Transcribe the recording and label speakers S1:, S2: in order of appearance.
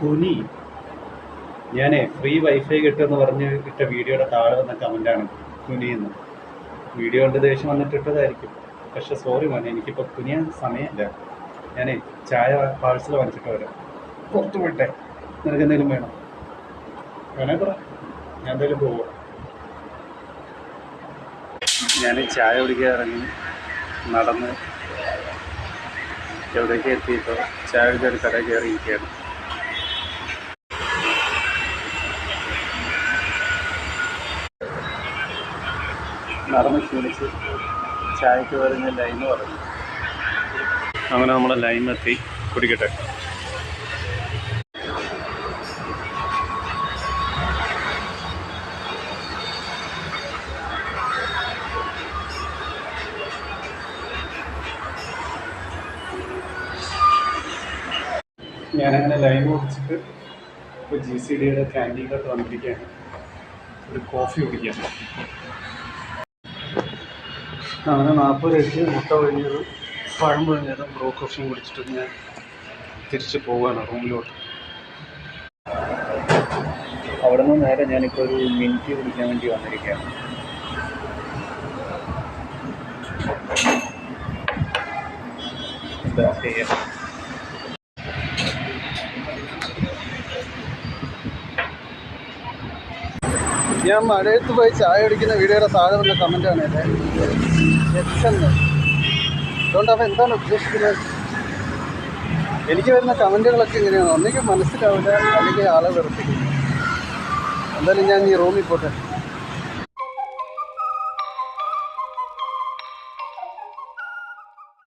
S1: കുനി ഞാനേ free wifi കിട്ടുമെന്ന് പറഞ്ഞ് ഇട്ട വീഡിയോയുടെ താഴെ വന്ന കമൻറ്റാണ് കുനിയെന്ന്. വീഡിയോ കൊണ്ട് ദേഷ്യം വന്നിട്ടിട്ടതായിരിക്കും. പക്ഷെ സോറി മോനെ, എനിക്കിപ്പോൾ കുനിയാൻ സമയമില്ല. ഞാനേ ചായ പാഴ്സൽ വാങ്ങിച്ചിട്ട് വരാം. പുറത്ത് പോയിട്ടെ, നിനക്ക് എന്തെങ്കിലും വേണം? വേണേ പറ, ഞാൻ എന്തായാലും പോവാം. ഞാൻ ചായ കുടിക്കാൻ ഇറങ്ങി നടന്ന് എവിടേക്ക് എത്തിയപ്പോൾ ചായ കുടിക്കാൻ ഒരു കടയിൽ കയറിയിരിക്കുകയാണ്. നടന്ന് ക്ഷീണിച്ച് ചായക്ക് വരുന്ന ലൈൻ പറഞ്ഞു. അങ്ങനെ നമ്മളെ ലൈനിലെത്തി. കുടിക്കട്ടെ. ഞാനങ്ങനെ ലൈൻ കുടിച്ചിട്ട് ഇപ്പോൾ GCDയുടെ ക്യാൻറ്റീനിലോട്ട് വന്നിരിക്കുകയാണ്. ഒരു കോഫി കുടിക്കാൻ. അങ്ങനെ 40 രൂപയ്ക്ക് മുട്ട പൊഴിഞ്ഞതും പഴം പൊഴിഞ്ഞതും ബ്രൂ കോഫിയും കുടിച്ചിട്ട് ഞാൻ തിരിച്ച് പോവുകയാണ് റൂമിലോട്ട്. അവിടെ നിന്ന് നേരെ ഞാനിപ്പോൾ ഒരു മിനിറ്റ് കുടിക്കാൻ വേണ്ടി വന്നിരിക്കുകയാണ്. എന്താ ചെയ്യാൻ? ഞാൻ മഴയത്ത് പോയി ചായ കുടിക്കുന്ന വീഡിയോയുടെ താഴെ വന്ന കമൻറ്റാണ് അല്ലേ എക്സെന്ന്. അതുകൊണ്ട് അവൻ എന്താണ് ഉദ്ദേശിക്കുന്നത്? എനിക്ക് വരുന്ന കമൻറ്റുകളൊക്കെ ഇങ്ങനെയാണ്. ഒന്നെങ്കിൽ മനസ്സിലാവില്ല, അല്ലെങ്കിൽ ആളെ വെറുപ്പിക്കുന്നു. എന്തായാലും ഞാൻ ഈ റൂമിൽ പോട്ടെ.